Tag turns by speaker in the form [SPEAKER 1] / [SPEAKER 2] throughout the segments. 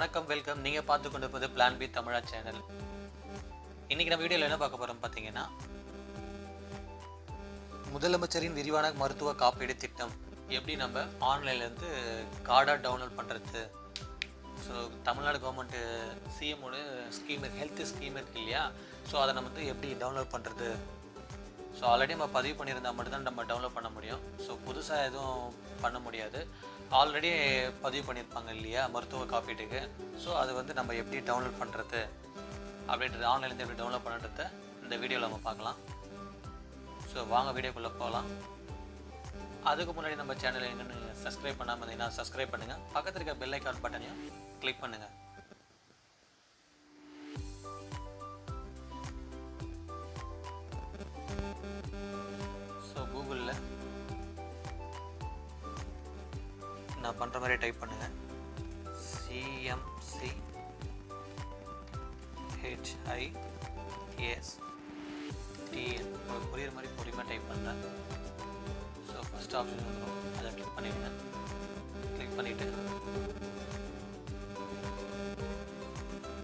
[SPEAKER 1] வணக்கம், வெல்கம். நீங்க பார்த்து கொண்டிருப்பது பிளான் பி தமிழா சேனல். இன்னைக்கு நம்ம வீடியோவில் என்ன பார்க்க போறோம் பார்த்தீங்கன்னா, முதலமைச்சரின் விரிவான மருத்துவ காப்பீடு திட்டம் எப்படி நம்ம ஆன்லைன்லேருந்து கார்டாக டவுன்லோட் பண்ணுறது. ஸோ தமிழ்நாடு கவர்மெண்ட்டு சிஎம்மோட ஸ்கீம் ஹெல்த் ஸ்கீம் இருக்கு இல்லையா, ஸோ அதை நம்ம வந்து எப்படி டவுன்லோட் பண்ணுறது. ஸோ ஆல்ரெடி நம்ம பதிவு பண்ணியிருந்தால் மட்டும்தான் நம்ம டவுன்லோட் பண்ண முடியும். ஸோ புதுசாக எதுவும் பண்ண முடியாது. ஆல்ரெடி பதிவு பண்ணியிருப்பாங்க இல்லையா மருத்துவ காப்பீட்டுக்கு. ஸோ அது வந்து நம்ம எப்படி டவுன்லோட் பண்ணுறது அப்படின்றது, ஆன்லைன்லேருந்து எப்படி டவுன்லோட் பண்ணுறத இந்த வீடியோவில் நம்ம பார்க்கலாம். ஸோ வாங்க வீடியோக்குள்ளே போகலாம். அதுக்கு முன்னாடி நம்ம சேனலை என்னென்னு சப்ஸ்கிரைப் பண்ணாமல் இருந்தீங்கன்னா சப்ஸ்கிரைப் பண்ணுங்கள். பக்கத்தில் இருக்க பெல் ஐக்கான் பட்டனையும் கிளிக் பண்ணுங்கள். ஸோ கூகுளில் நான் பண்ணுற மாதிரி டைப் பண்ணுங்கள். CMC HISTN புரியுற மாதிரி பொறுமையாக டைப் பண்ணுறேன். ஸோ ஃபஸ்ட் ஆப்ஷன் வந்துடும், அதை கிளிக் பண்ணிவிடுங்க. கிளிக் பண்ணிவிட்டு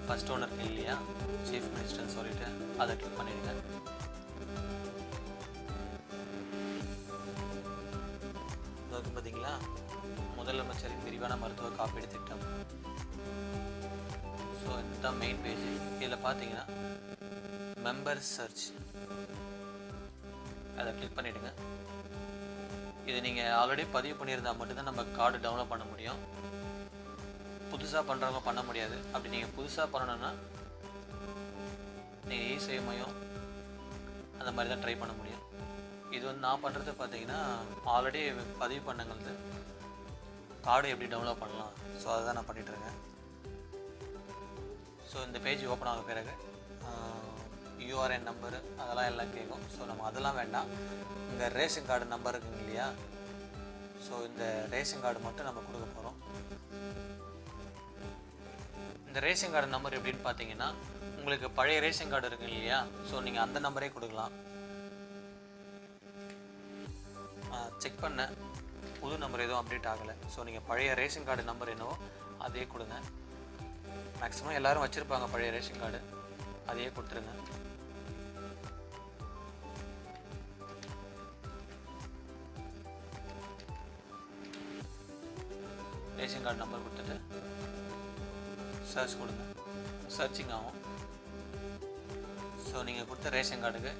[SPEAKER 1] ஃபஸ்ட் ஒன்று இருக்கு இல்லையா சீஃப் மினிஸ்டர்னு சொல்லிவிட்டு அதை கிளிக் பண்ணிவிடுங்க. அது பார்த்தீங்களா, முதலமைச்சரின் விரிவான மருத்துவ காப்பீடு திட்டம். ஸோ இதுதான் மெயின் பேஜ். இதில் பார்த்தீங்கன்னா மெம்பர் சர்ச், அதை கிளிக் பண்ணிவிடுங்க. இது நீங்கள் ஆல்ரெடி பதிவு பண்ணியிருந்தால் மட்டும்தான் நம்ம கார்டு டவுன்லோட் பண்ண முடியும். புதுசாக பண்ணுறவங்க பண்ண முடியாது. அப்படி நீங்கள் புதுசாக பண்ணணுன்னா நீங்கள் இ-சேவை மையம் அந்த மாதிரி தான் ட்ரை பண்ண முடியும். இது வந்து நான் பண்ணுறது பார்த்தீங்கன்னா ஆல்ரெடி பதிவு பண்ணங்களுக்கு கார்டு எப்படி டவுன்லோட் பண்ணலாம், ஸோ அதை தான் நான் பண்ணிகிட்ருக்கேன். ஸோ இந்த பேஜ் ஓப்பன் ஆக பிறகு URN நம்பரு அதெல்லாம் எல்லாம் கேட்கும். ஸோ நம்ம அதெல்லாம் வேண்டாம். இந்த ரேஷன் கார்டு நம்பர் இருக்குங்க இல்லையா, ஸோ இந்த ரேஷன் கார்டு மட்டும் நம்ம கொடுக்க போகிறோம். இந்த ரேஷன் கார்டு நம்பர் எப்படின்னு பார்த்தீங்கன்னா, உங்களுக்கு பழைய ரேஷன் கார்டு இருக்கு இல்லையா, ஸோ நீங்கள் அந்த நம்பரே கொடுக்கலாம். செக் பண்ண புது நம்பர் எதுவும் அப்டேட் ஆகலை. ஸோ நீங்கள் பழைய ரேஷன் கார்டு நம்பர் என்னவோ அதே கொடுங்க. மேக்ஸிமம் எல்லோரும் வச்சுருப்பாங்க பழைய ரேஷன் கார்டு, அதையே கொடுத்துருங்க. ரேஷன் கார்டு நம்பர் கொடுத்துட்டு சர்ச் கொடுங்க. சர்ச்சிங் ஆகும். ஸோ நீங்கள் கொடுத்த ரேஷன் கார்டுக்கு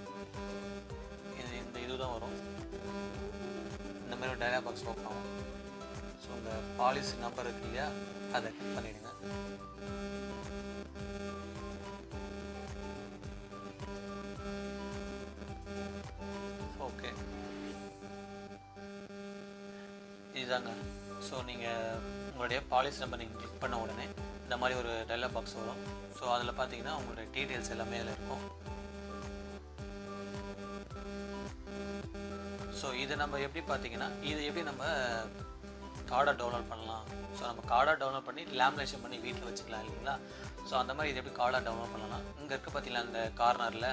[SPEAKER 1] இந்த இதுதான் வரும். இந்த மாதிரி ஒரு டயலாக் பாக்ஸ் ஓப்பன் ஆகும். ஸோ இந்த பாலிசி நம்பர் இருக்கு இல்லையா, அதை கிளிக் பண்ணிவிடுங்க. ஓகே, இதுதாங்க. ஸோ நீங்கள் உங்களுடைய பாலிசி நம்பர் நீங்கள் கிளிக் பண்ண உடனே இந்த மாதிரி ஒரு டயலாக் பாக்ஸ் வரும். ஸோ அதில் பார்த்தீங்கன்னா உங்களுடைய டீட்டெயில்ஸ் எல்லாமே அதில் இருக்கும். ஸோ இதை நம்ம எப்படி பார்த்தீங்கன்னா, இது எப்படி நம்ம கார்டை டவுன்லோட் பண்ணலாம். ஸோ நம்ம கார்டை டவுன்லோட் பண்ணி லேமினேஷன் பண்ணி வீட்டில் வச்சுக்கலாம் இல்லைங்களா. ஸோ அந்த மாதிரி இது எப்படி கார்டை டவுன்லோட் பண்ணலாம். இங்கே இருக்க பார்த்தீங்கன்னா அந்த கார்னரில்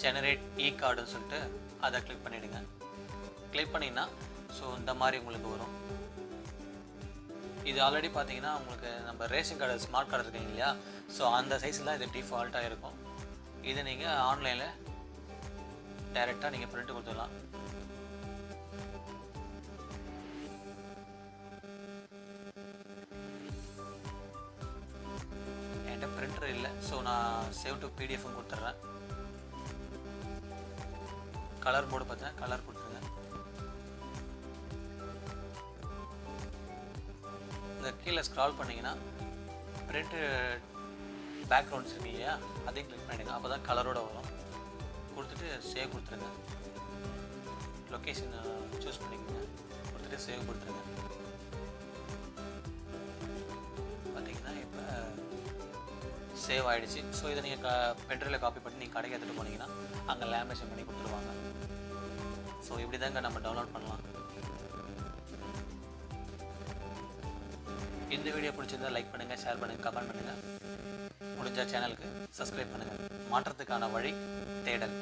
[SPEAKER 1] ஜெனரேட் இ கார்டுன்னு சொல்லிட்டு அதை கிளிக் பண்ணிவிடுங்க. கிளிக் பண்ணிங்கன்னா ஸோ இந்த மாதிரி உங்களுக்கு வரும். இது ஆல்ரெடி பார்த்தீங்கன்னா உங்களுக்கு நம்ம ரேஷன் கார்டு ஸ்மார்ட் கார்டு இருக்குங்க இல்லையா, ஸோ அந்த சைஸில் இது டிஃபால்ட்டாக இருக்கும். இதை நீங்கள் ஆன்லைனில் டைரெக்டாக நீங்கள் பிரிண்ட் கொடுத்துடலாம். என்கிட்ட பிரிண்டர் இல்லை, ஸோ நான் சேவ் டு PDF கொடுத்துட்றேன். கலர் போர்டு பார்த்தீங்கன்னா கலர் கொடுத்துருங்க. இந்த கீழே ஸ்க்ரால் பண்ணிங்கன்னா பிரிண்ட்டு பேக்ரவுண்ட்ஸ் இருக்கு இல்லையா, அதையும் கிளிக் பண்ணிடுங்க. அப்போ தான் கலரோடு வரும். கொடுத்துட்டு சேவ் கொடுத்துருங்க. லொக்கேஷன் சூஸ் பண்ணிக்கோங்க. கொடுத்துட்டு சேவ் கொடுத்துருங்க. பார்த்தீங்கன்னா இப்போ சேவ் ஆகிடுச்சு. ஸோ இதை நீங்கள் பென்ட்ரைவில் காப்பி பண்ணி நீங்கள் கடைக்கு எடுத்துகிட்டு போனீங்கன்னா அங்கே லேமினேஷன் பண்ணி கொடுத்துருவாங்க. ஸோ இப்படி தாங்க நம்ம டவுன்லோட் பண்ணலாம். இந்த வீடியோ பிடிச்சிருந்தால் லைக் பண்ணுங்கள், ஷேர் பண்ணுங்கள், கமெண்ட் பண்ணுங்கள். முடிஞ்ச சேனலுக்கு சப்ஸ்கிரைப் பண்ணுங்கள். மாற்றத்துக்கான வழி தேடல்.